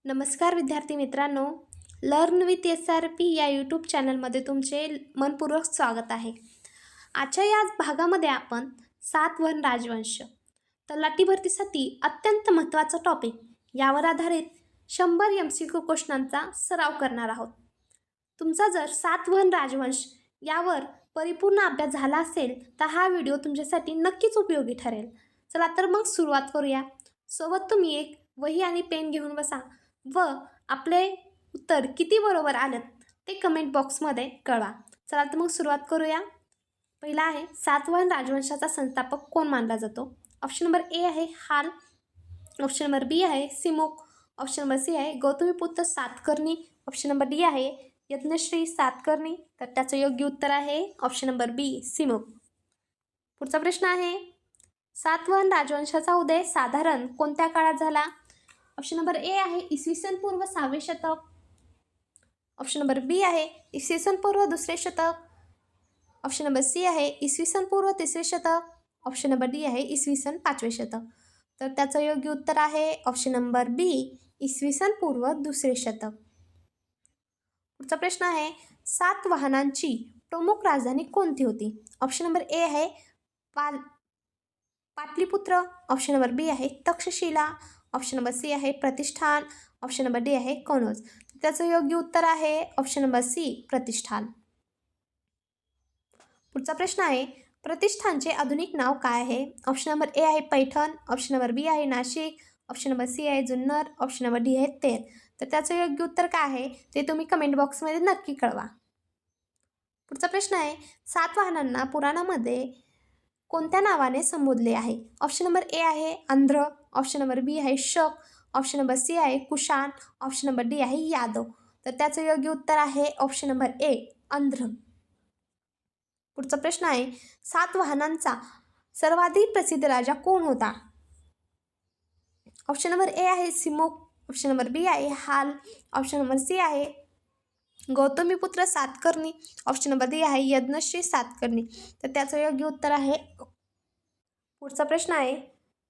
नमस्कार विद्यार्थी मित्रांनो, लर्न विथ SRP या यूट्यूब चॅनलमध्ये तुमचे मनपूर्वक स्वागत आहे. आजच्या या भागामध्ये आपण सातवाहन राजवंश तलाठी भरतीसाठी अत्यंत महत्त्वाचा टॉपिक यावर आधारित 100 MCQ क्वेश्चनांचा सराव करणार आहोत. तुमचा जर सातवाहन राजवंश यावर परिपूर्ण अभ्यास झाला असेल तर हा व्हिडिओ तुमच्यासाठी नक्कीच उपयोगी ठरेल. चला तर मग सुरुवात करूया. सोबत तुम्ही एक वही आणि पेन घेऊन बसा व आपले उत्तर किती बरोबर आलं ते कमेंट बॉक्समध्ये कळवा. चला तर मग सुरुवात करूया. पहिला आहे, सातवाहन राजवंशाचा संस्थापक कोण मानला जातो? ऑप्शन नंबर ए आहे हाल, ऑप्शन नंबर बी आहे सिमुक, ऑप्शन नंबर सी आहे Gautamiputra Satakarni, option number D आहे यज्ञश्री सातकर्णी. तर त्याचं योग्य उत्तर आहे ऑप्शन नंबर बी सिमुक. पुढचा प्रश्न आहे, सातवाहन राजवंशाचा उदय साधारण कोणत्या काळात झाला? ऑप्शन नंबर ए आहे इसवी सन पूर्व 6वे शतक, ऑप्शन नंबर बी आहे इसवी सन पूर्व 2रे शतक, ऑप्शन नंबर सी आहे इसवी सन पूर्व 3रे शतक, ऑप्शन नंबर डी आहे इसवी सन 5वे शतक. तर त्याचं योग्य उत्तर आहे ऑप्शन नंबर बी इसवी सन पूर्व 2रे शतक. पुढचा प्रश्न आहे, सातवाहनांची प्रमुख राजधानी कोणती होती? ऑप्शन नंबर ए आहे पाटलीपुत्र, ऑप्शन नंबर बी आहे तक्षशिला, ऑप्शन नंबर सी आहे प्रतिष्ठान, ऑप्शन नंबर डी आहे कनौज. त्याचं योग्य उत्तर आहे ऑप्शन नंबर सी प्रतिष्ठान. पुढचा प्रश्न आहे, प्रतिष्ठानचे आधुनिक नाव काय आहे? ऑप्शन नंबर ए आहे पैठण, ऑप्शन नंबर बी आहे नाशिक, ऑप्शन नंबर सी आहे जुन्नर, ऑप्शन नंबर डी आहे तेर. तर त्याचं योग्य उत्तर काय आहे ते तुम्ही कमेंट बॉक्समध्ये नक्की कळवा. पुढचा प्रश्न आहे, सातवाहनांना पुराणामध्ये कोणत्या नावाने संबोधले आहे? ऑप्शन नंबर ए आहे आंध्र, ऑप्शन नंबर बी आहे शक, ऑप्शन नंबर सी आहे कुशाण, ऑप्शन नंबर डी आहे यादव. तर त्याचं योग्य उत्तर आहे ऑप्शन नंबर ए आंध्र. पुढचा प्रश्न आहे, सातवाहनांचा सर्वाधिक प्रसिद्ध राजा कोण होता? ऑप्शन नंबर ए आहे सिमुक, ऑप्शन नंबर बी आहे हाल, ऑप्शन नंबर सी आहे Gautamiputra Satakarni, option number D आहे यज्ञश्री सातकर्णी. तर त्याचं योग्य उत्तर आहे. पुढचा प्रश्न आहे,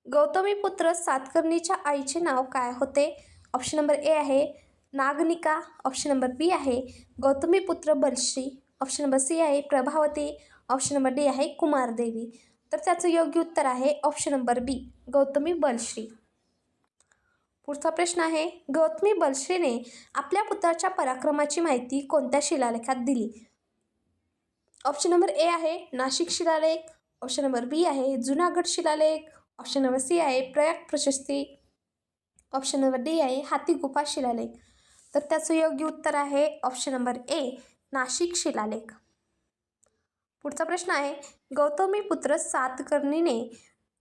गौतमीपुत्र सातकर्णीच्या आईचे नाव काय होते? ऑप्शन नंबर ए आहे नागनिका, ऑप्शन नंबर बी आहे Gautamiputra Balashri, option number C आहे प्रभावती, ऑप्शन नंबर डी आहे कुमारदेवी. तर त्याचं योग्य उत्तर आहे ऑप्शन नंबर बी गौतमी बलश्री. पुढचा प्रश्न आहे, गौतमी बलश्रीने आपल्या पुत्राच्या पराक्रमाची माहिती कोणत्या शिलालेखात दिली? ऑप्शन नंबर ए आहे नाशिक शिलालेख, ऑप्शन नंबर बी आहे जुनागड शिलालेख, ऑप्शन नंबर सी आहे प्रयाग प्रशस्ती, ऑप्शन नंबर डी आहे हातीगुफा शिलालेख. तर त्याचं योग्य उत्तर आहे ऑप्शन नंबर ए नाशिक शिलालेख. पुढचा प्रश्न आहे, गौतमीपुत्र सातकर्णीने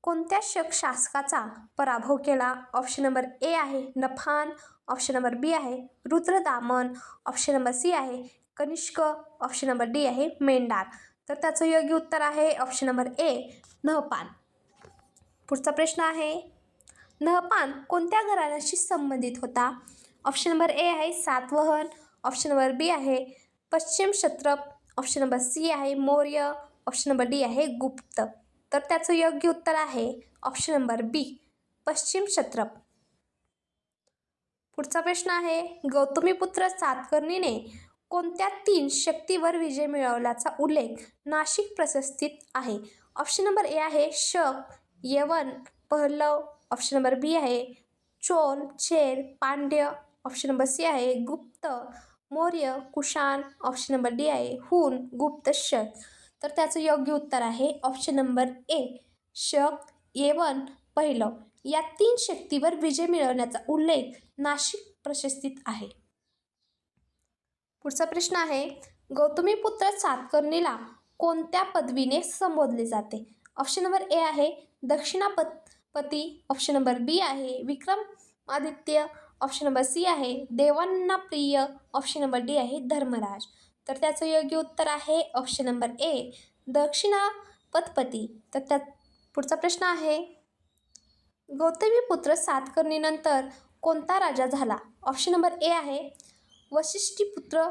कोणत्या शक शासकाचा पराभव केला? ऑप्शन नंबर ए आहे नफान, ऑप्शन नंबर बी आहे रुद्रदामन, ऑप्शन नंबर सी आहे कनिष्क, ऑप्शन नंबर डी आहे मेंढार. तर त्याचं योग्य उत्तर आहे ऑप्शन नंबर ए नहपान. पुढचा प्रश्न आहे, नहपान कोणत्या घराण्याशी संबंधित होता? ऑप्शन नंबर ए आहे सातवाहन, ऑप्शन नंबर बी आहे पश्चिम क्षत्रप, ऑप्शन नंबर सी आहे मौर्य, ऑप्शन नंबर डी आहे गुप्त. तर त्याचं योग्य उत्तर आहे ऑप्शन नंबर बी पश्चिम क्षत्रप. पुढचा प्रश्न आहे, गौतमीपुत्र सातकर्णीने कोणत्या 3 शक्तीवर विजय मिळवल्याचा उल्लेख नाशिक प्रशस्तीत आहे? ऑप्शन नंबर ए आहे शक, यवन, पहलव, ऑप्शन नंबर बी आहे Chola, Chera, Pandya, option number C आहे Gupta, Maurya, Kushan, option number D आहे हुन, गुप्त, शक. तर त्याचं योग्य उत्तर आहे ऑप्शन नंबर ए शक, यवन, पहलव या 3 शक्तीवर विजय मिळवण्याचा उल्लेख नाशिक प्रशस्तीत आहे. पुढचा प्रश्न आहे, गौतमीपुत्र सातकर्णीला कोणत्या पदवीने संबोधले जाते? ऑप्शन नंबर ए आहे दक्षिणापती, ऑप्शन नंबर बी आहे विक्रमादित्य, ऑप्शन नंबर सी आहे देवांना प्रिय, ऑप्शन नंबर डी आहे धर्मराज. तर त्याचं योग्य उत्तर आहे ऑप्शन नंबर ए दक्षिणापती. तर त्या पुढचा प्रश्न आहे, गौतमीपुत्र सातकर्णीनंतर कोणता राजा झाला? ऑप्शन नंबर ए आहे Vashishthiputra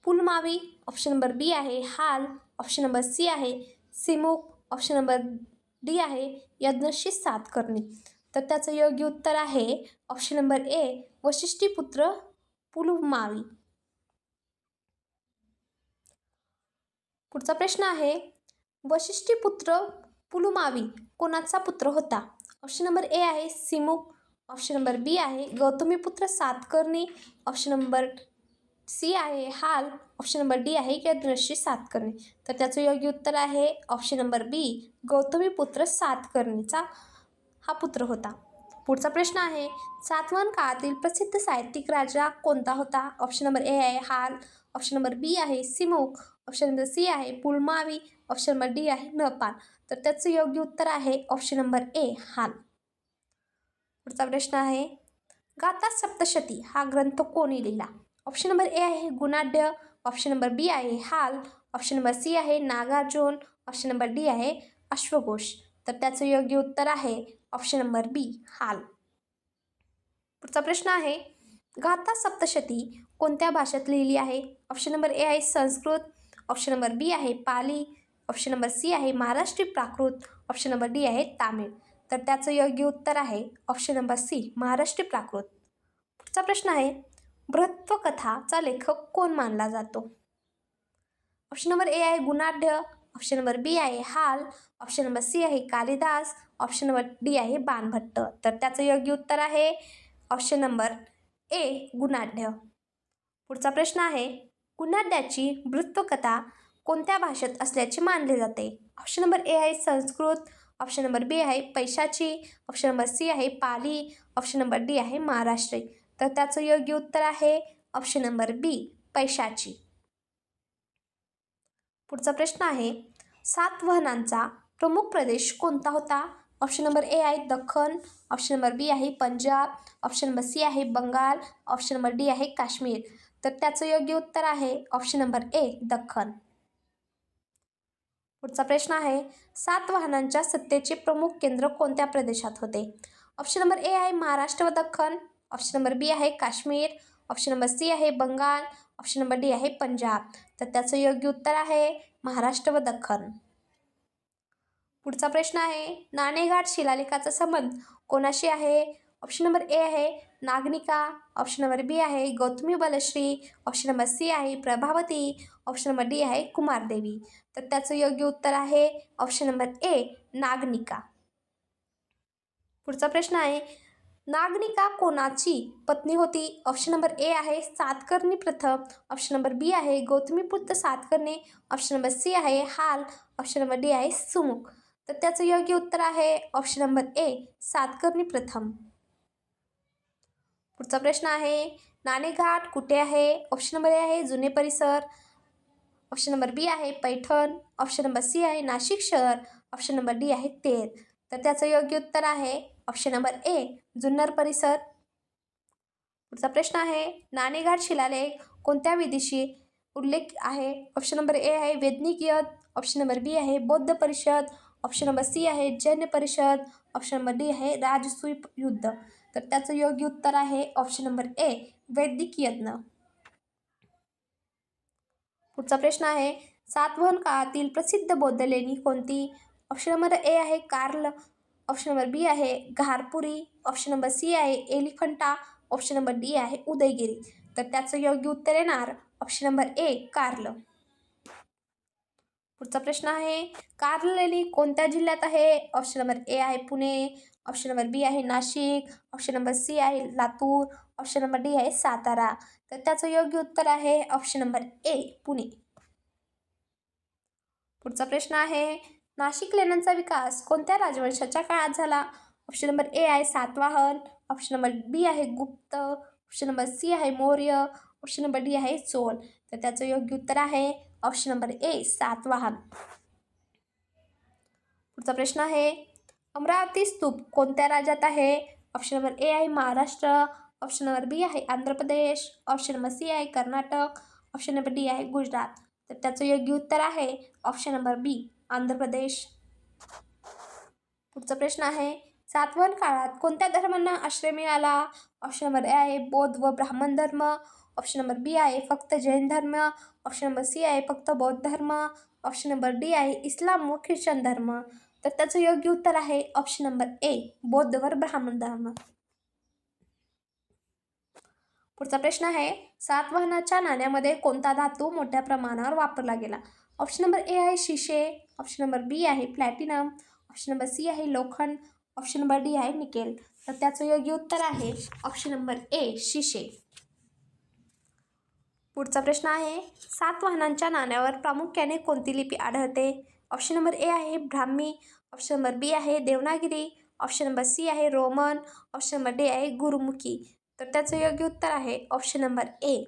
Pulumavi, option number B आहे हाल, ऑप्शन नंबर सी आहे सिमुक, ऑप्शन नंबर डी आहे यज्ञश्री सातकर्णी. तर त्याचं योग्य उत्तर आहे ऑप्शन नंबर ए वशिष्ठीपुत्र पुलमावी. पुढचा प्रश्न आहे वशिष्ठीपुत्र पुलमावी कोणाचा पुत्र होता? ऑप्शन नंबर ए आहे सिमुक, ऑप्शन नंबर बी आहे Gautamiputra Satakarni, option number C आहे हाल, ऑप्शन नंबर डी आहे यज्ञश्री सातकर्णी. तर त्याचं योग्य उत्तर आहे ऑप्शन नंबर बी गौतमीपुत्र सातकर्णीचा हा पुत्र होता. पुढचा प्रश्न आहे सातवाहन काळातील प्रसिद्ध साहित्यिक राजा कोणता होता? ऑप्शन नंबर ए आहे हाल, ऑप्शन नंबर बी आहे सिमुक, ऑप्शन नंबर सी आहे पुलमावी, ऑप्शन नंबर डी आहे नपाल. तर त्याचं योग्य उत्तर आहे ऑप्शन नंबर ए हाल. पुढचा प्रश्न आहे गाथा सप्तशती हा ग्रंथ कोणी लिहिला? ऑप्शन नंबर ए आहे गुणाढ्य, ऑप्शन नंबर बी आहे हाल, ऑप्शन नंबर सी आहे नागार्जुन, ऑप्शन नंबर डी आहे अश्वघोष. तर त्याचं योग्य उत्तर आहे ऑप्शन नंबर बी हाल. पुढचा प्रश्न आहे गाथा सप्तशती कोणत्या भाषेत लिहिली आहे? ऑप्शन नंबर ए आहे संस्कृत, ऑप्शन नंबर बी आहे पाली, ऑप्शन नंबर सी आहे Maharashtri Prakrit, option number D आहे तामिळ. तर त्याचं योग्य उत्तर आहे option number C Maharashtri Prakrit. पुढचा प्रश्न आहे बृहत्कथाचा लेखक कोण मानला जातो? ऑप्शन नंबर ए आहे गुणाढ्य, ऑप्शन नंबर बी आहे हाल, ऑप्शन नंबर सी आहे कालिदास, ऑप्शन नंबर डी आहे बाणभट्ट. तर त्याचं योग्य उत्तर आहे ऑप्शन नंबर ए गुणाढ्य. पुढचा प्रश्न आहे गुणाढ्याची बृहत्कथा कोणत्या भाषेत असल्याचे मानले जाते? ऑप्शन नंबर ए आहे संस्कृत, ऑप्शन नंबर बी आहे पैशाची, ऑप्शन नंबर सी आहे पाली, ऑप्शन नंबर डी आहे महाराष्ट्री. तर त्याचं योग्य उत्तर आहे ऑप्शन नंबर बी पैशाची. पुढचा प्रश्न आहे सातवाहनांचा प्रमुख प्रदेश कोणता होता? ऑप्शन नंबर ए आहे दख्खन, ऑप्शन नंबर बी आहे पंजाब, ऑप्शन नंबर सी आहे बंगाल, ऑप्शन नंबर डी आहे काश्मीर. तर त्याचं योग्य उत्तर आहे ऑप्शन नंबर ए दख्खन. पुढचा प्रश्न आहे सातवाहनांच्या सत्तेचे प्रमुख केंद्र कोणत्या प्रदेशात होते? ऑप्शन नंबर ए आहे महाराष्ट्र व दख्खन, ऑप्शन नंबर बी आहे काश्मीर, ऑप्शन नंबर सी आहे बंगाल, ऑप्शन नंबर डी आहे पंजाब. तर त्याचं योग्य उत्तर आहे महाराष्ट्र व दख्खन. पुढचा प्रश्न आहे नाणेघाट शिलालेखाचा संबंध कोणाशी आहे? ऑप्शन नंबर ए आहे नागनिका, ऑप्शन नंबर बी आहे Gautami Balashri, option number C आहे प्रभावती, ऑप्शन नंबर डी आहे कुमारदेवी. तर त्याचं योग्य उत्तर आहे ऑप्शन नंबर ए नागनिका. पुढचा प्रश्न आहे नागनिका कोणाची पत्नी होती? ऑप्शन नंबर ए आहे सातकर्णी प्रथम, ऑप्शन नंबर बी आहे Gautamiputra Satakarni, option number C आहे हाल, ऑप्शन नंबर डी आहे सुमुख. तर त्याचं योग्य उत्तर आहे ऑप्शन नंबर ए सातकर्णी प्रथम. पुढचा प्रश्न आहे नाणेघाट कुठे आहे? ऑप्शन नंबर ए आहे जुने परिसर, ऑप्शन नंबर बी आहे पैठण, ऑप्शन नंबर सी आहे नाशिक शहर, ऑप्शन नंबर डी आहे तेर. तर त्याचं योग्य उत्तर आहे ऑप्शन नंबर ए जुन्नर परिसर. पुढचा प्रश्न आहे नाणेघाट शिलालेख कोणत्या विधीशी उल्लेख आहे? ऑप्शन नंबर ए आहे वैदिक यद, ऑप्शन नंबर बी आहे बौद्ध परिषद, ऑप्शन नंबर सी आहे जैन परिषद, ऑप्शन नंबर डी आहे राजसूय युद्ध. तर त्याचं योग्य उत्तर आहे ऑप्शन नंबर ए वैदिक यज्ञ. पुढचा प्रश्न आहे सातवाहन काळातील प्रसिद्ध बौद्ध लेणी कोणती? ऑप्शन नंबर ए आहे कार्ल, ऑप्शन नंबर बी आहे घारपुरी, ऑप्शन नंबर सी आहे एलिफंटा, ऑप्शन नंबर डी आहे उदयगिरी. तर त्याचं योग्य उत्तर येणार ऑप्शन नंबर ए कार्ल. पुढचा प्रश्न आहे कार्ल लेणी कोणत्या जिल्ह्यात आहे? ऑप्शन नंबर ए आहे पुणे, ऑप्शन नंबर बी आहे नाशिक, ऑप्शन नंबर सी आहे लातूर, ऑप्शन नंबर डी आहे सातारा. तर त्याचं योग्य उत्तर आहे ऑप्शन नंबर ए पुणे. पुढचा प्रश्न आहे नाशिक लेण्यांचा विकास कोणत्या राजवंशाच्या काळात झाला? ऑप्शन नंबर ए आहे सातवाहन, ऑप्शन नंबर बी आहे गुप्त, ऑप्शन नंबर सी आहे मौर्य, ऑप्शन नंबर डी आहे चोळ. तर त्याचं योग्य उत्तर आहे ऑप्शन नंबर ए सातवाहन. पुढचा प्रश्न आहे अमरावती स्तूप कोणत्या राज्यात आहे? ऑप्शन नंबर ए आहे महाराष्ट्र, ऑप्शन नंबर बी आहे Andhra Pradesh, option number C आहे कर्नाटक, ऑप्शन नंबर डी आहे गुजरात. तर त्याचं योग्य उत्तर आहे ऑप्शन नंबर बी आंध्र प्रदेश. पुढचा प्रश्न आहे सातवाहन काळात कोणत्या धर्मांना आश्रय मिळाला? ऑप्शन नंबर ए आहे बौद्ध व ब्राह्मण धर्म, ऑप्शन नंबर बी आहे फक्त जैन धर्म, ऑप्शन नंबर सी आहे फक्त बौद्ध धर्म, ऑप्शन नंबर डी आहे इस्लाम व ख्रिश्चन धर्म. तर त्याचं योग्य उत्तर आहे ऑप्शन नंबर ए, बौद्धवर ब्राह्मण धर्म. पुढचा प्रश्न आहे, सातवाहनाच्या नाण्यामध्ये कोणता धातू मोठ्या प्रमाणावर वापरला गेला? ऑप्शन नंबर ए आहे शिशे, ऑप्शन नंबर बी आहे प्लॅटिनम, ऑप्शन नंबर सी आहे लोखंड, ऑप्शन नंबर डी आहे निकेल. तर त्याचं योग्य उत्तर आहे ऑप्शन नंबर ए, शिशे. पुढचा प्रश्न आहे, सातवाहनांच्या नाण्यावर प्रामुख्याने कोणती लिपी आढळते? ऑप्शन नंबर ए आहे ब्राह्मी, ऑप्शन नंबर बी आहे देवनागरी, ऑप्शन नंबर सी आहे रोमन, ऑप्शन नंबर डी आहे गुरुमुखी. तर त्याचं योग्य उत्तर आहे ऑप्शन नंबर ए.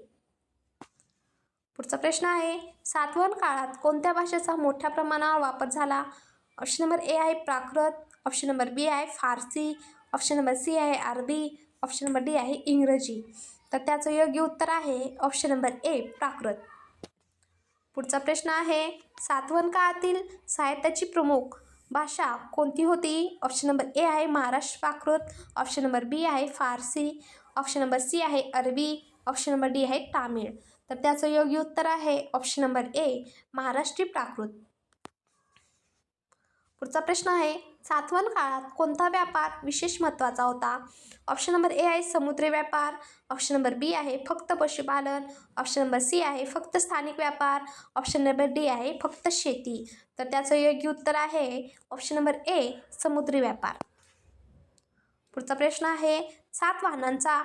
पुढचा प्रश्न आहे, सातवाहन काळात कोणत्या भाषेचा मोठ्या प्रमाणावर वापर झाला? ऑप्शन नंबर ए आहे प्राकृत, ऑप्शन नंबर बी आहे फारसी, ऑप्शन नंबर सी आहे अरबी, ऑप्शन नंबर डी आहे इंग्रजी. तर त्याचं योग्य उत्तर आहे ऑप्शन नंबर ए, प्राकृत. पुढचा प्रश्न आहे, सातवाहन काळातील साहित्याची प्रमुख भाषा कोणती होती? ऑप्शन नंबर ए आहे Maharashtra Prakrit, option number B आहे फारसी, ऑप्शन नंबर सी आहे अरबी, ऑप्शन नंबर डी आहे तामिळ. तर त्याचं योग्य उत्तर आहे ऑप्शन नंबर ए, महाराष्ट्री प्राकृत. पुढचा प्रश्न आहे, सातवाहन काळात कोणता व्यापार विशेष महत्त्वाचा होता? ऑप्शन नंबर ए आहे समुद्री व्यापार, ऑप्शन नंबर बी आहे फक्त पशुपालन, ऑप्शन नंबर सी आहे फक्त स्थानिक व्यापार, ऑप्शन नंबर डी आहे फक्त शेती. तर त्याचं योग्य उत्तर आहे ऑप्शन नंबर ए, समुद्री व्यापार. पुढचा प्रश्न आहे, सातवाहनांचा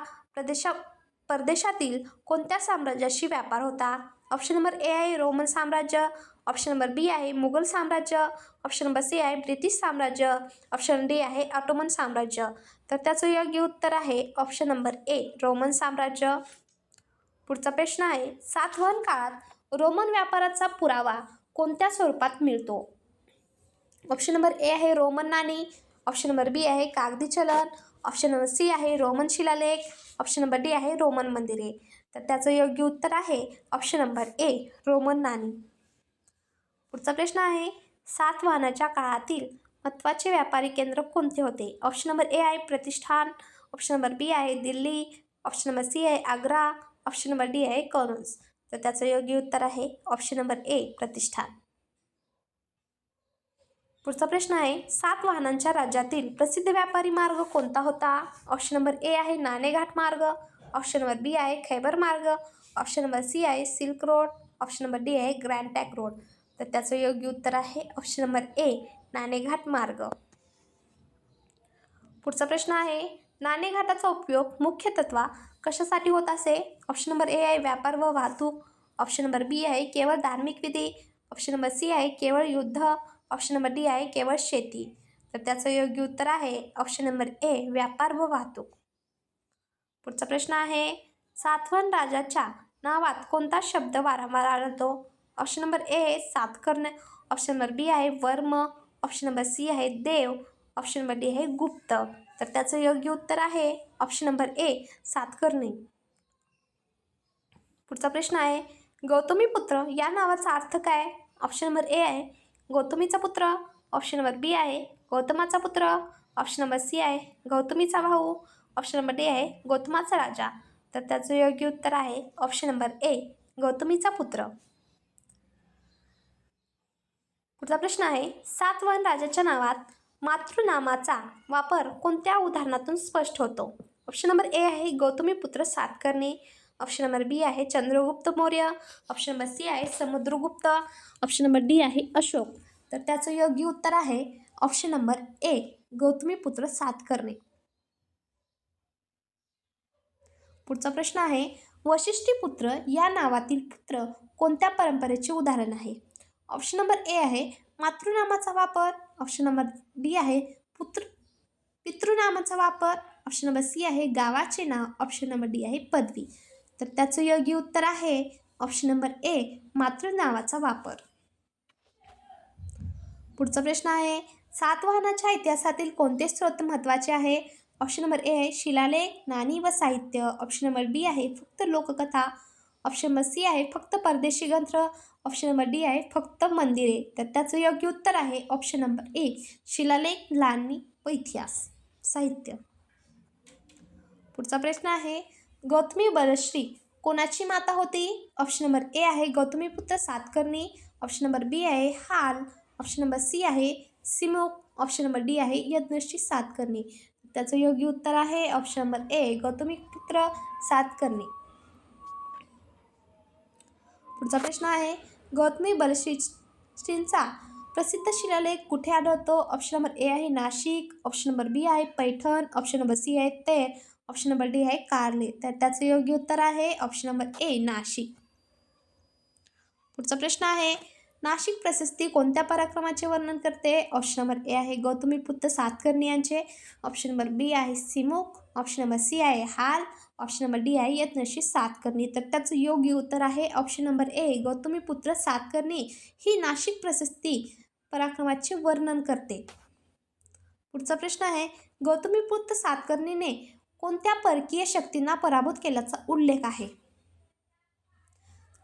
परदेशातील कोणत्या साम्राज्याशी व्यापार होता? ऑप्शन नंबर ए आहे रोमन साम्राज्य, ऑप्शन नंबर बी आहे मुघल साम्राज्य, ऑप्शन नंबर सी आहे ब्रिटिश साम्राज्य, ऑप्शन डी आहे ऑटोमन साम्राज्य. तर त्याचं योग्य उत्तर आहे ऑप्शन नंबर ए, रोमन साम्राज्य. पुढचा प्रश्न आहे, सातवाहन काळात रोमन व्यापाराचा पुरावा कोणत्या स्वरूपात मिळतो? ऑप्शन नंबर ए आहे रोमन नाणी, ऑप्शन नंबर बी आहे कागदी चलन, ऑप्शन नंबर सी आहे रोमन शिलालेख, ऑप्शन नंबर डी आहे रोमन मंदिरे. तर त्याचं योग्य उत्तर आहे ऑप्शन नंबर ए, रोमन नाणी. पुढचा प्रश्न आहे, सातवाहनाच्या काळातील महत्त्वाचे व्यापारी केंद्र कोणते होते? ऑप्शन नंबर ए आहे प्रतिष्ठान, ऑप्शन नंबर बी आहे दिल्ली, ऑप्शन नंबर सी आहे आग्रा, ऑप्शन नंबर डी आहे कनौज. तर त्याचं योग्य उत्तर आहे ऑप्शन नंबर ए, प्रतिष्ठान. पुढचा प्रश्न आहे, सातवाहनांच्या राज्यातील प्रसिद्ध व्यापारी मार्ग कोणता होता? ऑप्शन नंबर ए आहे नाणेघाट मार्ग, ऑप्शन नंबर बी आहे खैबर मार्ग, ऑप्शन नंबर सी आहे silk road, option number D आहे ग्रँड ट्रँक रोड. तर त्याचं योग्य उत्तर आहे ऑप्शन नंबर ए, नाणेघाट मार्ग. पुढचा प्रश्न आहे, नाणेघाटाचा उपयोग मुख्यत्वे कशासाठी होत असे? ऑप्शन नंबर ए आहे व्यापार व वाहतूक, ऑप्शन नंबर बी आहे केवळ धार्मिक विधी, ऑप्शन नंबर सी आहे केवळ युद्ध, ऑप्शन नंबर डी आहे केवळ शेती. तर त्याचं योग्य उत्तर आहे ऑप्शन नंबर ए, व्यापार व वाहतूक. पुढचा प्रश्न आहे, सातवाहन राजाच्या नावात कोणता शब्द वारंवार आढळतो? Option number A Satakarni, option number B आहे वर्म, ऑप्शन नंबर सी आहे देव, ऑप्शन नंबर डी आहे गुप्त. तर त्याचं योग्य उत्तर आहे ऑप्शन नंबर ए, सातकर्णी. पुढचा प्रश्न आहे, गौतमीपुत्र या नावाचा अर्थ काय? ऑप्शन नंबर ए आहे गौतमीचा पुत्र, ऑप्शन नंबर बी आहे गौतमाचा पुत्र, ऑप्शन नंबर सी आहे गौतमीचा भाऊ, ऑप्शन नंबर डी आहे गौतमाचा राजा. तर त्याचं योग्य उत्तर आहे ऑप्शन नंबर ए, गौतमीचा पुत्र. पुढचा प्रश्न आहे, सातवाहन राजाच्या नावात मातृनामाचा वापर कोणत्या उदाहरणातून स्पष्ट होतो? ऑप्शन नंबर ए आहे Gautamiputra Satakarni, option number B आहे Chandragupta Maurya, option number C आहे समुद्रगुप्त, ऑप्शन नंबर डी आहे अशोक. तर त्याचं योग्य उत्तर आहे option number A, Gautamiputra Satakarni. पुढचा प्रश्न आहे, वशिष्ठीपुत्र या नावातील पुत्र कोणत्या परंपरेचे उदाहरण आहे? ऑप्शन नंबर ए आहे मातृनामाचा वापर, ऑप्शन नंबर बी आहे पितृनामाचा वापर, ऑप्शन नंबर सी आहे गावाचे नाव, ऑप्शन नंबर डी आहे पदवी. तर त्याचं योग्य उत्तर आहे ऑप्शन नंबर ए, मातृनामाचा वापर. पुढचा प्रश्न आहे, सातवाहनाच्या इतिहासातील कोणते स्रोत महत्त्वाचे आहे? ऑप्शन नंबर ए आहे शिलालेख, नाणी व साहित्य, ऑप्शन नंबर बी आहे फक्त लोककथा, ऑप्शन नंबर सी आहे फक्त परदेशी ग्रंथ, ऑप्शन नंबर डी आहे फक्त मंदिरे. तर त्याचं योग्य उत्तर आहे ऑप्शन नंबर ए, शिलालेख, नाणी व इतिहास साहित्य. पुढचा प्रश्न आहे, गौतमी बलश्री कोणाची माता होती? ऑप्शन नंबर ए आहे Gautamiputra Satakarni, option number B आहे हाल, ऑप्शन नंबर सी आहे सिमुक, ऑप्शन नंबर डी आहे यज्ञश्री सातकर्णी. त्याचं योग्य उत्तर आहे option number A Gautamiputra Satakarni. पुढचा प्रश्न आहे गौतमी बलश्रींचा प्रसिद्ध शिलालेख कुठे आढळतो? ऑप्शन नंबर ए आहे नाशिक, ऑप्शन नंबर बी आहे पैठण, ऑप्शन नंबर सी आहे तेर, ऑप्शन नंबर डी आहे कारले. तर त्याचं योग्य उत्तर आहे ऑप्शन नंबर ए नाशिक. पुढचा प्रश्न आहे नाशिक प्रशस्ती कोणत्या पराक्रमाचे वर्णन करते? ऑप्शन नंबर ए आहे गौतमीपुत्र सातकर्णी यांचे, ऑप्शन नंबर बी आहे सिमुख, ऑप्शन नंबर सी आहे हाल, ऑप्शन नंबर डी आहे यत्नश्री सातकर्णी. तर त्याचं योग्य उत्तर आहे option number A Gautamiputra Satakarni ही नाशिक प्रशस्ती पराक्रमाचे वर्णन करते. पुढचा प्रश्न आहे गौतमीपुत्र सातकर्णीने कोणत्या परकीय शक्तींना पराभूत केल्याचा उल्लेख आहे?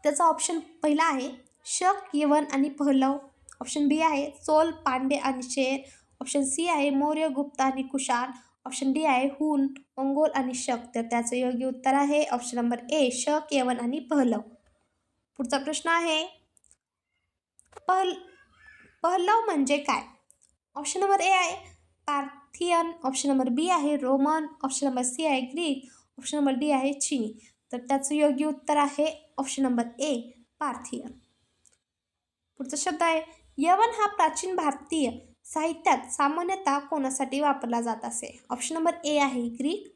त्याचा ऑप्शन पहिला आहे शक, यवन आणि पहलव, ऑप्शन बी आहे चोल, पांडे आणि शेर, ऑप्शन सी आहे मौर्य, गुप्त आणि कुशाण, ऑप्शन डी आहे हुन, मंगोल आणि शक. तर त्याचं योग्य उत्तर आहे ऑप्शन नंबर ए शक, यवन आणि पहलव. पुढचा प्रश्न आहे पहलव म्हणजे काय? ऑप्शन नंबर ए आहे पार्थियन, ऑप्शन नंबर बी आहे रोमन, ऑप्शन नंबर सी आहे ग्रीक, ऑप्शन नंबर डी आहे चीनी. तर त्याचं योग्य उत्तर आहे ऑप्शन नंबर ए पार्थियन. पुढचा शब्द आहे यवन हा प्राचीन भारतीय साहित्यात सामान्यतः कोणासाठी वापरला जात असे? ऑप्शन नंबर ए आहे ग्रीक,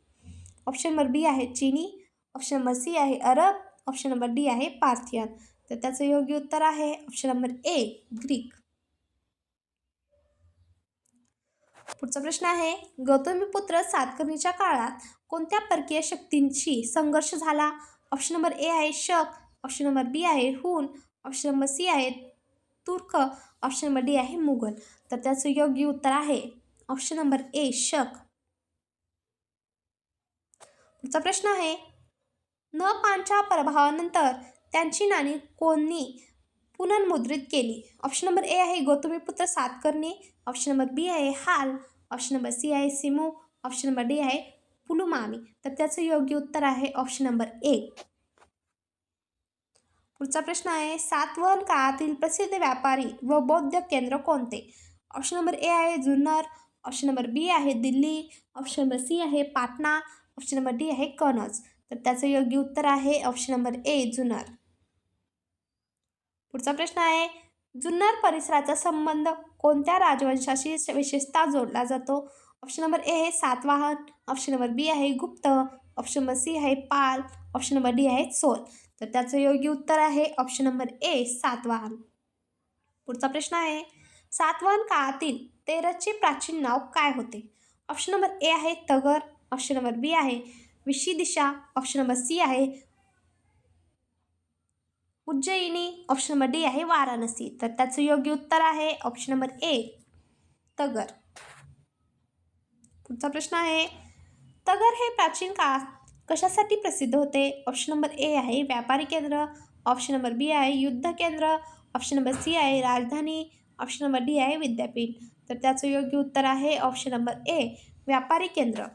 ऑप्शन नंबर बी आहे चीनी, ऑप्शन नंबर सी आहे अरब, ऑप्शन नंबर डी आहे पार्थियन. तर त्याचं योग्य उत्तर आहे ऑप्शन नंबर ए ग्रीक. पुढचा प्रश्न आहे गौतमीपुत्र सातकर्णीच्या काळात कोणत्या परकीय शक्तींशी संघर्ष झाला? ऑप्शन नंबर ए आहे शक, ऑप्शन नंबर बी आहे हुन, ऑप्शन नंबर सी आहे तुर्क, ऑप्शन नंबर डी आहे मुघल. तर त्याचं योग्य उत्तर आहे ऑप्शन नंबर ए शक. पुढचा प्रश्न आहे न पांच्या प्रभावानंतर त्यांची नाणी कोणी पुनर्मुद्रित केली? ऑप्शन नंबर ए आहे Gautamiputra Satakarni, option number B आहे हाल, ऑप्शन नंबर सी आहे सिमुख, ऑप्शन नंबर डी आहे पुलुमावी. तर त्याचं योग्य उत्तर आहे ऑप्शन नंबर ए. पुढचा प्रश्न आहे सातवाहन काळातील प्रसिद्ध व्यापारी व बौद्ध केंद्र कोणते? ऑप्शन नंबर ए आहे जुन्नर, ऑप्शन नंबर बी आहे दिल्ली, ऑप्शन नंबर सी आहे पाटणा, ऑप्शन नंबर डी आहे कनौज. तर त्याचं योग्य उत्तर आहे ऑप्शन नंबर ए जुन्नर. पुढचा प्रश्न आहे जुन्नर परिसराचा संबंध कोणत्या राजवंशाशी विशेषतः जोडला जातो? ऑप्शन नंबर ए आहे सातवाहन, ऑप्शन नंबर बी आहे गुप्त, ऑप्शन नंबर सी आहे पाल, ऑप्शन नंबर डी आहे चोल. तर त्याचं योग्य उत्तर आहे ऑप्शन नंबर ए सातवाहन. पुढचा प्रश्न आहे सातवाहन काळातील तेरचे प्राचीन नाव काय होते? ऑप्शन नंबर ए आहे तगर, ऑप्शन नंबर बी आहे विशिदिशा, ऑप्शन नंबर सी आहे उज्जयिनी, ऑप्शन नंबर डी आहे वाराणसी. तर त्याचं योग्य उत्तर आहे ऑप्शन नंबर ए तगर. पुढचा प्रश्न आहे तगर हे प्राचीन काळात कशासाठी प्रसिद्ध होते? ऑप्शन नंबर ए आहे व्यापारी केंद्र, ऑप्शन नंबर बी आहे युद्ध केंद्र, ऑप्शन नंबर सी आहे राजधानी, ऑप्शन नंबर डी आहे विद्यापीठ. तर त्याचं योग्य उत्तर आहे ऑप्शन नंबर ए व्यापारी केंद्र.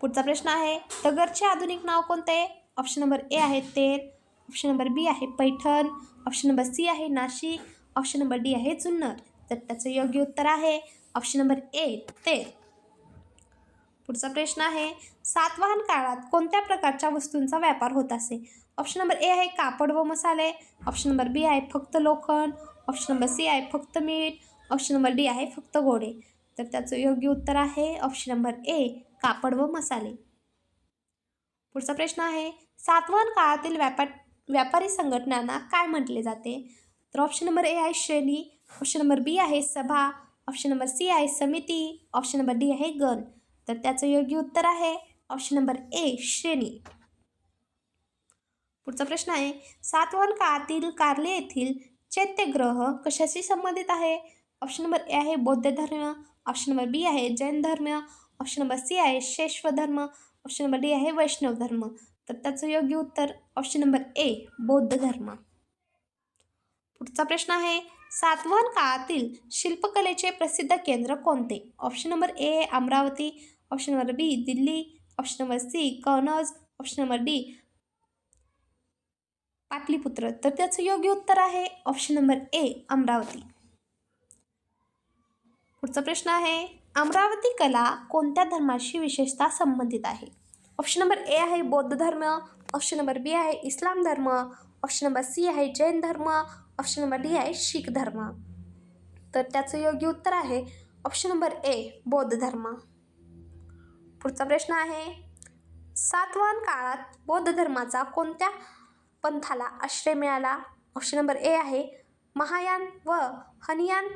पुढचा प्रश्न आहे तगरचे आधुनिक नाव कोणते? ऑप्शन नंबर ए आहे तेर, ऑप्शन नंबर बी आहे पैठण, ऑप्शन नंबर सी आहे नाशिक, ऑप्शन नंबर डी आहे जुन्नर. तर त्याचं योग्य उत्तर आहे ऑप्शन नंबर ए तेर. पुढचा प्रश्न आहे सातवाहन काळात कोणत्या प्रकारच्या वस्तूंचा व्यापार होत असे? ऑप्शन नंबर ए आहे कापड व मसाले, ऑप्शन नंबर बी आहे फक्त लोखंड, ऑप्शन नंबर सी आहे फक्त मीठ, ऑप्शन नंबर डी आहे फक्त घोडे. तर त्याचं योग्य उत्तर आहे ऑप्शन नंबर ए कापड व मसाले. पुढचा प्रश्न आहे सातवाहन काळातील व्यापारी संघटनांना काय म्हटले जाते? तर ऑप्शन नंबर ए आहे श्रेणी, ऑप्शन नंबर बी आहे सभा, ऑप्शन नंबर सी आहे समिती, ऑप्शन नंबर डी आहे गण. तर त्याचं योग्य उत्तर आहे ऑप्शन नंबर ए श्रेणी. पुढचा प्रश्न आहे सातवाहन काळातील कारले येथील चैत्यग्रह कशाशी संबंधित आहे? ऑप्शन नंबर ए आहे बौद्ध धर्म, ऑप्शन नंबर बी आहे जैन धर्म, ऑप्शन नंबर सी आहे शैव धर्म, ऑप्शन नंबर डी आहे वैष्णव धर्म. तर त्याचं योग्य उत्तर ऑप्शन नंबर ए बौद्ध धर्म. पुढचा प्रश्न आहे सातवाहन काळातील शिल्पकलेचे प्रसिद्ध केंद्र कोणते? Option number A Amaravati, option number B Delhi, option number C Kannauj, option number D Pataliputra. तर त्याचं योग्य उत्तर आहे ऑप्शन नंबर ए अमरावती. पुढचा प्रश्न आहे, अमरावती कला कोणत्या धर्माशी विशेषतः संबंधित आहे? ऑप्शन नंबर ए आहे बौद्ध धर्म, ऑप्शन नंबर बी आहे इस्लाम धर्म, ऑप्शन नंबर सी आहे जैन धर्म, ऑप्शन नंबर डी आहे शीख धर्म. तर त्याचं योग्य उत्तर आहे ऑप्शन नंबर ए बौद्ध धर्म. पुढचा प्रश्न आहे, सातवाहन काळात बौद्ध धर्माचा कोणत्या पंथाला आश्रय मिळाला? ऑप्शन नंबर ए आहे महायान व हनियान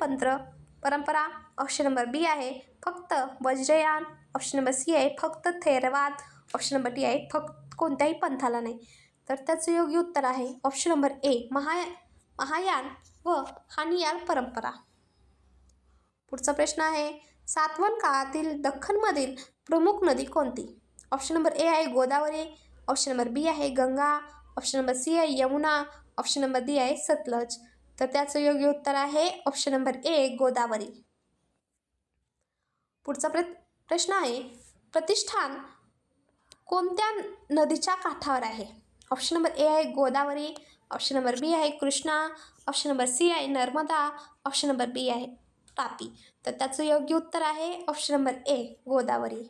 परंपरा, ऑप्शन नंबर बी आहे फक्त वज्रयान, ऑप्शन नंबर सी आहे फक्त थेरवाद, ऑप्शन नंबर डी आहे फक्त कोणत्याही पंथाला नाही. तर त्याचं योग्य उत्तर आहे ऑप्शन नंबर ए महायान व हनियान परंपरा. पुढचा प्रश्न आहे, सातवाहन काळातील दख्खनमधील प्रमुख नदी कोणती? ऑप्शन नंबर ए आहे गोदावरी, ऑप्शन नंबर बी आहे गंगा, ऑप्शन नंबर सी आहे यमुना, ऑप्शन नंबर डी आहे सतलज. तर त्याचं योग्य उत्तर आहे ऑप्शन नंबर ए गोदावरी. पुढचा प्रश्न आहे, प्रतिष्ठान कोणत्या नदीच्या काठावर आहे? ऑप्शन नंबर ए आहे गोदावरी, ऑप्शन नंबर बी आहे कृष्णा, ऑप्शन नंबर सी आहे नर्मदा, ऑप्शन नंबर बी आहे तापी. तर त्याचं योग्य उत्तर आहे ऑप्शन नंबर ए गोदावरी.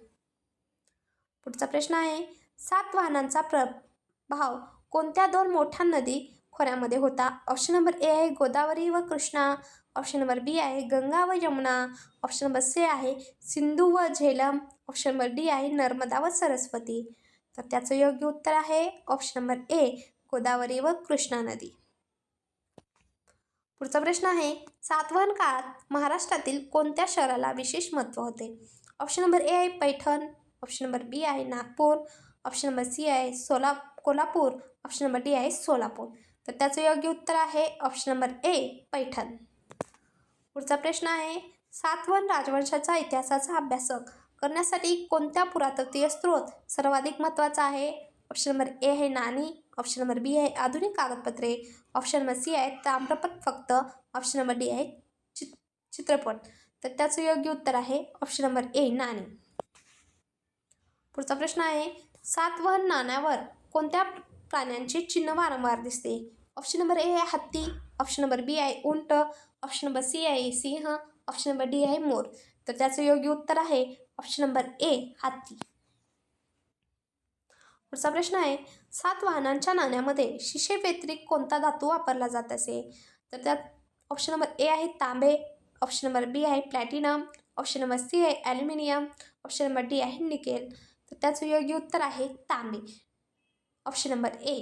पुढचा प्रश्न आहे, सातवाहनांचा प्रभाव कोणत्या दोन मोठ्या नदी खोऱ्यामध्ये होता? ऑप्शन नंबर ए आहे गोदावरी व कृष्णा, ऑप्शन नंबर बी आहे गंगा व यमुना, ऑप्शन नंबर सी आहे सिंधू व झेलम, ऑप्शन नंबर डी आहे नर्मदा व सरस्वती. तर त्याचं योग्य उत्तर आहे ऑप्शन नंबर ए गोदावरी व कृष्णा नदी. पुढचा प्रश्न आहे, सातवाहन काळात महाराष्ट्रातील कोणत्या शहराला विशेष महत्त्व होते? ऑप्शन नंबर ए आहे पैठण, ऑप्शन नंबर बी आहे नागपूर, ऑप्शन नंबर सी आहे कोल्हापूर, ऑप्शन नंबर डी आहे सोलापूर. तर त्याचं योग्य उत्तर आहे ऑप्शन नंबर ए पैठण. पुढचा प्रश्न आहे, सातवाहन राजवंशाचा इतिहासाचा अभ्यास करण्यासाठी कोणत्या पुरातत्वीय स्रोत सर्वाधिक महत्त्वाचा आहे? ऑप्शन नंबर ए आहे नाणी, ऑप्शन नंबर बी आहे आधुनिक कागदपत्रे, ऑप्शन नंबर सी आहे ताम्रपत्र फक्त, ऑप्शन नंबर डी आहे चित्रपट. तर त्याचं योग्य उत्तर आहे ऑप्शन नंबर ए नाणी. पुढचा प्रश्न आहे, सातवाहन नाण्यावर कोणत्या प्राण्यांचे चिन्ह वारंवार दिसते? ऑप्शन नंबर ए आहे हत्ती, ऑप्शन नंबर बी आहे उंट, ऑप्शन नंबर सी आहे सिंह, ऑप्शन नंबर डी आहे मोर. तर त्याचं योग्य उत्तर आहे ऑप्शन नंबर ए हत्ती. पुढचा प्रश्न आहे, सातवाहनांच्या नाण्यामध्ये शिशे व्यतिरिक्त कोणता धातू वापरला जात असे? तर त्यात ऑप्शन नंबर ए आहे तांबे, ऑप्शन नंबर बी आहे प्लॅटिनम, ऑप्शन नंबर सी आहे ॲल्युमिनियम, ऑप्शन नंबर डी आहे निकेल. तर त्याचं योग्य उत्तर आहे तांबे, ऑप्शन नंबर ए.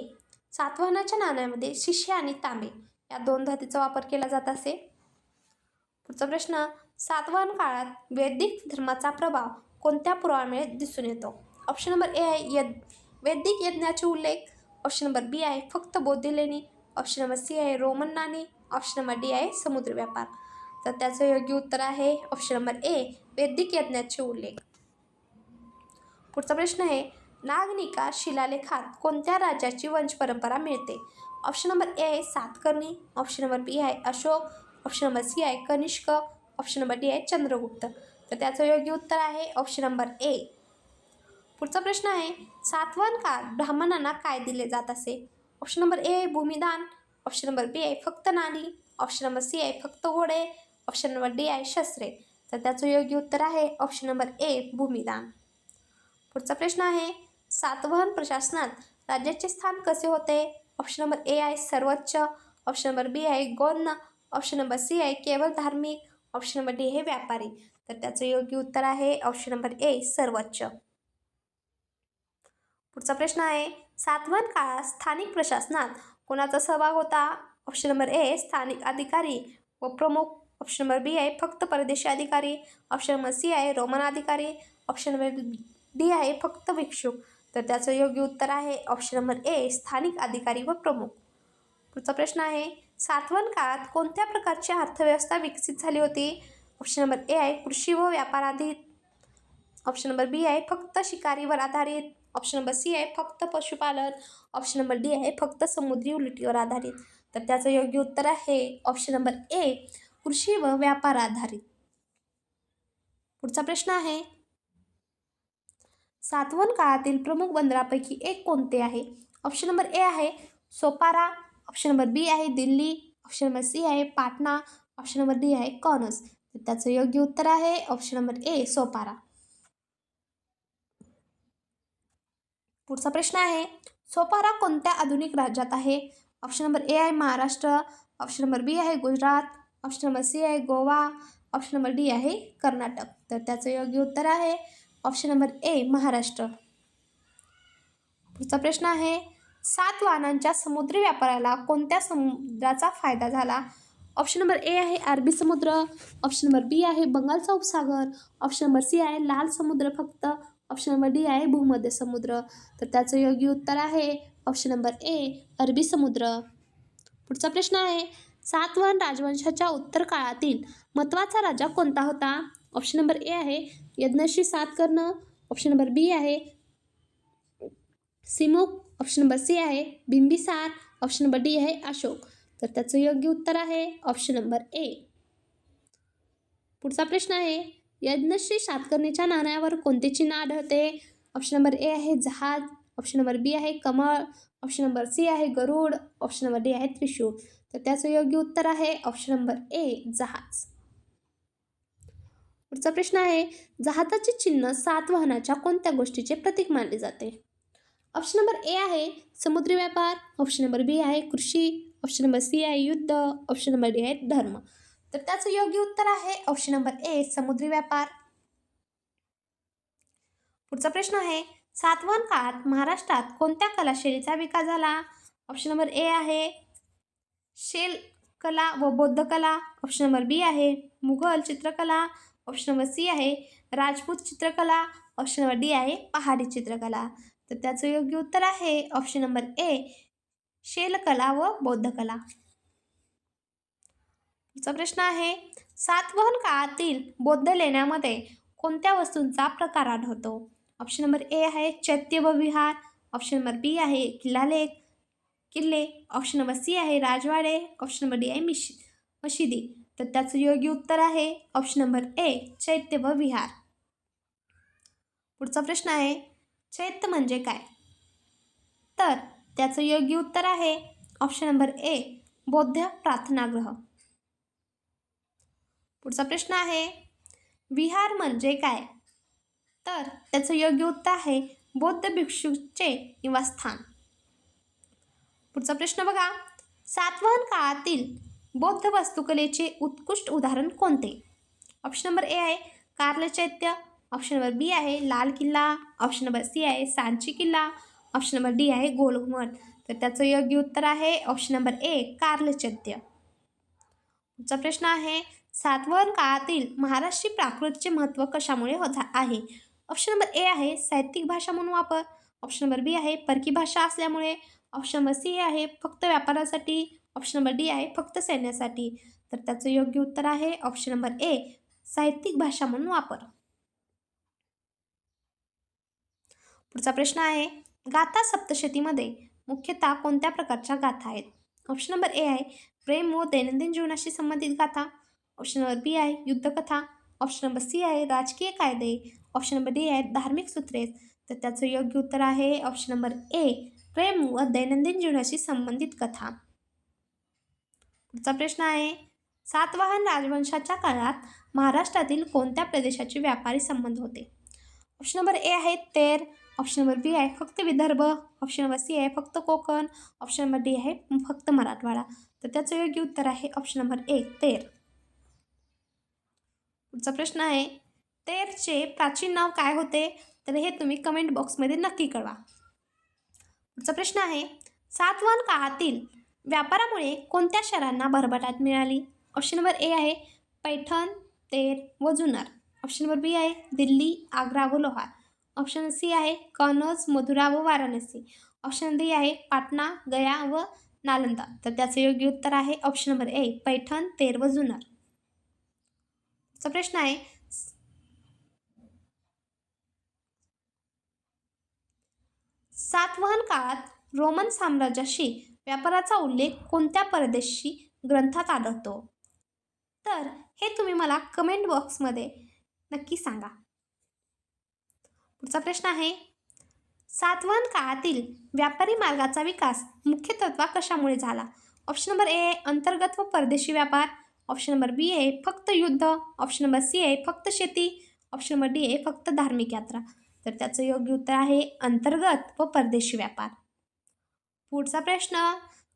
सातवाहनाच्या नाण्यामध्ये शिशे आणि तांबे या दोन धातूचा वापर केला जात असे. पुढचा प्रश्न, सातवाहन काळात वैदिक धर्माचा प्रभाव कोणत्या पुराव्यामुळे दिसून येतो? ऑप्शन नंबर ए आहे वैदिक यज्ञाचे उल्लेख, ऑप्शन नंबर बी आहे फक्त बौद्ध लेणी, ऑप्शन नंबर सी आहे रोमन नाणी, ऑप्शन नंबर डी आहे समुद्र व्यापार. तर त्याचं योग्य उत्तर आहे ऑप्शन नंबर ए वैदिक यज्ञाचे उल्लेख. पुढचा प्रश्न आहे, नागनिका शिलालेखात कोणत्या राजाची वंश परंपरा मिळते? ऑप्शन नंबर ए आहे सातकर्णी, ऑप्शन नंबर बी आहे अशोक, ऑप्शन नंबर सी आहे कनिष्क, ऑप्शन नंबर डी आहे चंद्रगुप्त. तर त्याचं योग्य उत्तर आहे ऑप्शन नंबर ए. पुढचा प्रश्न आहे, सातवाहन काळात ब्राह्मणांना काय दिले जात असे? ऑप्शन नंबर ए आहे भूमिदान, ऑप्शन नंबर बी आहे फक्त नाणी, ऑप्शन नंबर सी आहे फक्त घोडे, ऑप्शन नंबर डी आहे शस्त्रे. तर त्याचं योग्य उत्तर आहे ऑप्शन नंबर ए भूमिदान. पुढचा प्रश्न आहे, सातवाहन प्रशासनात राज्याचे स्थान कसे होते? ऑप्शन नंबर ए आहे सर्वोच्च, ऑप्शन नंबर बी आहे गौण, ऑप्शन नंबर सी आहे केवळ धार्मिक, ऑप्शन नंबर डी हे व्यापारी. तर त्याचं योग्य उत्तर आहे ऑप्शन नंबर ए सर्वोच्च. पुढचा प्रश्न आहे, सातवाहन काळात स्थानिक प्रशासनात कोणाचा सहभाग होता? ऑप्शन नंबर ए स्थानिक अधिकारी व प्रमुख, ऑप्शन नंबर बी आहे फक्त परदेशी अधिकारी, ऑप्शन नंबर सी आहे रोमन अधिकारी, ऑप्शन नंबर डी आहे फक्त भिक्षुक. तर त्याचं योग्य उत्तर आहे ऑप्शन नंबर ए स्थानिक अधिकारी व प्रमुख. पुढचा प्रश्न आहे, सातवाहन काळात कोणत्या प्रकारची अर्थव्यवस्था विकसित झाली होती? ऑप्शन नंबर ए आहे कृषी व व्यापार आधारित, ऑप्शन नंबर बी आहे फक्त शिकारीवर आधारित, ऑप्शन नंबर सी आहे फक्त पशुपालन, ऑप्शन नंबर डी आहे फक्त समुद्री उलटीवर आधारित. तर त्याचं योग्य उत्तर आहे ऑप्शन नंबर ए कृषी व व्यापार आधारित. पुढचा प्रश्न आहे, सातवाहन काळातील प्रमुख बंदरापैकी एक कोणते आहे? ऑप्शन नंबर ए आहे सोपारा, ऑप्शन नंबर बी आहे दिल्ली, ऑप्शन नंबर सी आहे पाटणा, ऑप्शन नंबर डी आहे कनौज. तर त्याचं योग्य उत्तर आहे ऑप्शन नंबर ए सोपारा. पुढचा प्रश्न आहे, सोपारा कोणत्या आधुनिक राज्यात आहे? ऑप्शन नंबर ए आहे महाराष्ट्र, ऑप्शन नंबर बी आहे गुजरात, ऑप्शन नंबर सी आहे गोवा, ऑप्शन नंबर डी आहे कर्नाटक. तर त्याचं योग्य उत्तर आहे ऑप्शन नंबर ए महाराष्ट्र. पुढचा प्रश्न आहे, सातवाहनांच्या समुद्री व्यापाराला कोणत्या समुद्राचा फायदा झाला? ऑप्शन नंबर ए आहे अरबी समुद्र, ऑप्शन नंबर बी आहे बंगालचा उपसागर, ऑप्शन नंबर सी आहे लाल समुद्र फक्त, ऑप्शन नंबर डी आहे भूमध्य समुद्र. तर त्याचं योग्य उत्तर आहे ऑप्शन नंबर ए अरबी समुद्र. पुढचा प्रश्न आहे, सातवाहन राजवंशाच्या उत्तर काळातील महत्त्वाचा राजा कोणता होता? ऑप्शन नंबर ए आहे यज्ञश्री सातकर्ण, ऑप्शन नंबर बी आहे सिमुक, ऑप्शन नंबर सी आहे बिंबिसार, ऑप्शन नंबर डी आहे अशोक. तर त्याचं योग्य उत्तर आहे ऑप्शन नंबर ए. पुढचा प्रश्न आहे, यज्ञश्री सातकर्णीच्या नाण्यावर कोणते चिन्ह आढळते? ऑप्शन नंबर ए आहे जहाज, ऑप्शन नंबर बी आहे कमळ, ऑप्शन नंबर सी आहे गरुड, ऑप्शन नंबर डी आहे त्रिशूळ. तर त्याचं योग्य उत्तर आहे ऑप्शन नंबर ए जहाज. पुढचा प्रश्न आहे, जहाजाचे चिन्ह सातवाहनाच्या कोणत्या गोष्टीचे प्रतीक मानले जाते? ऑप्शन नंबर ए आहे समुद्री व्यापार, ऑप्शन नंबर बी आहे कृषी, ऑप्शन नंबर सी आहे युद्ध, ऑप्शन नंबर डी आहे धर्म. तर त्याचं योग्य उत्तर आहे ऑप्शन नंबर ए समुद्री व्यापार. पुढचा प्रश्न आहे, सातवाहन काळात महाराष्ट्रात कोणत्या कलाशैलीचा विकास झाला? ऑप्शन नंबर ए आहे शेल कला व बौद्ध कला, ऑप्शन नंबर बी आहे मुघल चित्रकला, ऑप्शन नंबर सी आहे राजपूत चित्रकला, ऑप्शन नंबर डी आहे पहाडी चित्रकला. तर त्याचं योग्य उत्तर आहे ऑप्शन नंबर ए शेलकला व बौद्ध कला. पुढचा प्रश्न आहे, सातवाहन काळातील बौद्ध लेण्यामध्ये कोणत्या वस्तूंचा प्रकार आढळतो? ऑप्शन नंबर ए आहे चैत्य व विहार, ऑप्शन नंबर बी आहे किल्ले, ऑप्शन नंबर सी आहे राजवाडे, ऑप्शन नंबर डी आहे मशिदी. तर त्याचं योग्य उत्तर आहे ऑप्शन नंबर ए चैत्य व विहार. पुढचा प्रश्न आहे, चैत्य म्हणजे काय? तर त्याचं योग्य उत्तर आहे ऑप्शन नंबर ए बौद्ध प्रार्थनागृह. पुढचा प्रश्न आहे, विहार म्हणजे काय? तर त्याचं योग्य उत्तर आहे बौद्ध भिक्षूचे निवासस्थान. पुढचा प्रश्न बघा, सातवाहन काळातील बौद्ध वास्तुकलेचे उत्कृष्ट उदाहरण कोणते? ऑप्शन नंबर ए आहे कार्ल चैत्य, ऑप्शन नंबर बी आहे लाल किल्ला, ऑप्शन नंबर सी आहे सांची किल्ला, ऑप्शन नंबर डी आहे गोल घुमट. तर त्याचं योग्य उत्तर आहे ऑप्शन नंबर ए कार्ल चैत्य. पुढचा प्रश्न आहे, सातवाहन काळातील महाराष्ट्री प्राकृतचे महत्त्व कशामुळे आहे? ऑप्शन नंबर ए आहे साहित्यिक भाषा म्हणून वापर, ऑप्शन नंबर बी आहे परकी भाषा असल्यामुळे, ऑप्शन नंबर सी आहे फक्त व्यापारासाठी, ऑप्शन नंबर डी आहे फक्त सैन्यासाठी. तर त्याचं योग्य उत्तर आहे ऑप्शन नंबर ए साहित्यिक भाषा म्हणून वापर. पुढचा प्रश्न आहे, गाथा सप्तशतीमध्ये मुख्यतः कोणत्या प्रकारच्या गाथा आहेत? ऑप्शन नंबर ए आहे प्रेम व दैनंदिन जीवनाशी संबंधित गाथा, ऑप्शन नंबर बी आहे युद्धकथा, ऑप्शन नंबर सी आहे राजकीय कायदे, ऑप्शन नंबर डी आहे धार्मिक सूत्रे. तर त्याचं योग्य उत्तर आहे ऑप्शन नंबर ए प्रेम व दैनंदिन जीवनाशी संबंधित कथा. पुढचा प्रश्न आहे, सातवाहन राजवंशाच्या काळात महाराष्ट्रातील कोणत्या प्रदेशाचे व्यापारी संबंध होते? ऑप्शन नंबर ए आहे तेर, ऑप्शन नंबर बी आहे फक्त विदर्भ, ऑप्शन नंबर सी आहे फक्त कोकण, ऑप्शन नंबर डी आहे फक्त मराठवाडा. तर त्याचं योग्य उत्तर आहे ऑप्शन नंबर ए तेर. पुढचा प्रश्न आहे, तेरचे प्राचीन नाव काय होते? तर हे तुम्ही कमेंट बॉक्समध्ये नक्की कळवा. पुढचा प्रश्न आहे, सातवाहन काळातील व्यापारामुळे कोणत्या शहरांना भरभराट मिळाली? ऑप्शन नंबर ए आहे पैठण, तेर व जुन्नर, ऑप्शन नंबर बी आहे दिल्ली, आग्रा व लोहार, ऑप्शन सी आहे कनौज, मथुरा व वाराणसी, ऑप्शन डी आहे पाटणा, गया व नालंदा. तर त्याचं योग्य उत्तर आहे ऑप्शन नंबर ए पैठण, तेर व जुन्नर. चा प्रश्न आहे, सातवाहन काळात रोमन साम्राज्याशी व्यापाराचा उल्लेख कोणत्या परदेशी ग्रंथात आढळतो? तर हे तुम्ही मला कमेंट बॉक्समध्ये नक्की सांगा. पुढचा प्रश्न आहे, सातवाहन काळातील व्यापारी मार्गाचा विकास मुख्यत्वे कशामुळे झाला? ऑप्शन नंबर ए अंतर्गत व परदेशी व्यापार, ऑप्शन नंबर बी आहे फक्त युद्ध, ऑप्शन नंबर सी आहे फक्त शेती, ऑप्शन नंबर डी आहे फक्त धार्मिक यात्रा. तर त्याचं योग्य उत्तर आहे अंतर्गत व परदेशी व्यापार. पुढचा प्रश्न,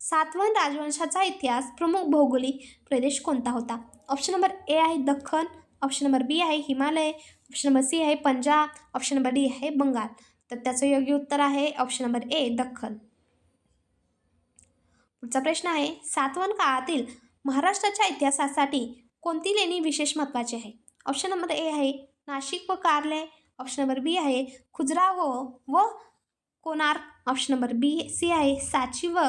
सातवाहन राजवंशाचा इतिहास प्रमुख भौगोलिक प्रदेश कोणता होता? ऑप्शन नंबर ए आहे दख्खन, ऑप्शन नंबर बी आहे हिमालय, ऑप्शन नंबर सी आहे पंजाब, ऑप्शन नंबर डी आहे बंगाल. तर त्याचं योग्य उत्तर आहे ऑप्शन नंबर ए दख्खन. पुढचा प्रश्न आहे, सातवाहन काळातील महाराष्ट्राच्या इतिहासासाठी कोणती लेणी विशेष महत्त्वाची आहे? ऑप्शन नंबर ए आहे नाशिक व कार्ले, ऑप्शन नंबर बी आहे खजुराहो व Konark, option number B C आहे सांची व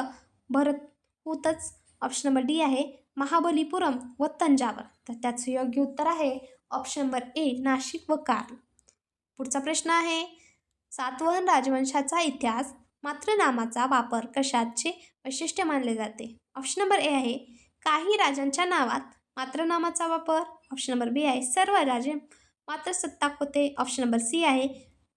भरतपुतच, ऑप्शन नंबर डी आहे महाबलीपुरम व तंजावर. तर त्याचं योग्य उत्तर आहे ऑप्शन नंबर ए नाशिक व कार्ल. पुढचा प्रश्न आहे, सातवाहन राजवंशाचा इतिहास मात्र नामाचा वापर कशाचे वैशिष्ट्य मानले जाते? ऑप्शन नंबर ए आहे काही राजांच्या नावात मात्र नामाचा वापर, ऑप्शन नंबर बी आहे सर्व राजे मात्र सत्ताक होते, ऑप्शन नंबर सी आहे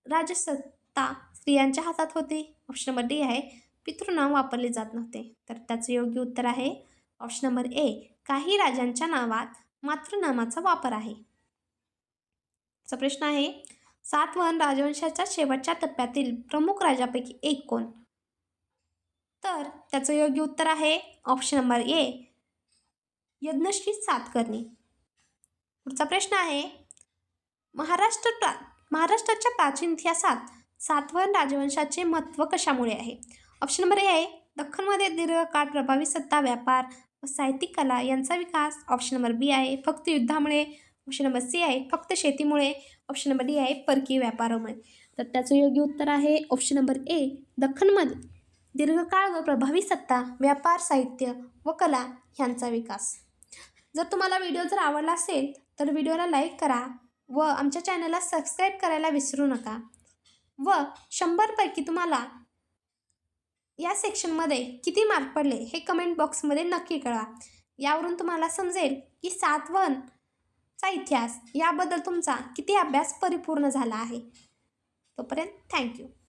राजसत्ता स्त्रियांच्या हातात होती, ऑप्शन नंबर डी आहे पितृनाव वापरले जात नव्हते. तर त्याचं योग्य उत्तर आहे ऑप्शन नंबर ए काही राजांच्या नावात मात्र नामाचा वापर आहे. चा प्रश्न आहे, सातवाहन राजवंशाच्या शेवटच्या टप्प्यातील प्रमुख राजापैकी एक कोण? तर त्याचं योग्य उत्तर आहे ऑप्शन नंबर ए यज्ञश्री सातकर्णी. पुढचा प्रश्न आहे, महाराष्ट्राच्या प्राचीन इतिहासात सातवाहन राजवंशाचे महत्त्व कशामुळे आहे? ऑप्शन नंबर ए आहे दख्खनमध्ये दीर्घकाळ प्रभावी सत्ता, व्यापार व साहित्यिक कला यांचा विकास, ऑप्शन नंबर बी आहे फक्त युद्धामुळे, ऑप्शन नंबर सी आहे फक्त शेतीमुळे, ऑप्शन नंबर डी आहे परकीय व्यापारामुळे. तर त्याचं योग्य उत्तर आहे ऑप्शन नंबर ए दख्खनमध्ये दीर्घकाळ व प्रभावी सत्ता, व्यापार, साहित्य व कला यांचा विकास. जर तुम्हाला व्हिडिओ जर आवडला असेल तर व्हिडिओला लाईक करा व आमच्या चॅनलला सबस्क्राईब करायला विसरू नका. व 100पैकी तुम्हाला या सेक्शनमध्ये किती मार्क पडले हे कमेंट बॉक्समध्ये नक्की कळवा. यावरून तुम्हाला समजेल की सातवाहनचा इतिहास याबद्दल तुमचा किती अभ्यास परिपूर्ण झाला आहे. तोपर्यंत थँक्यू.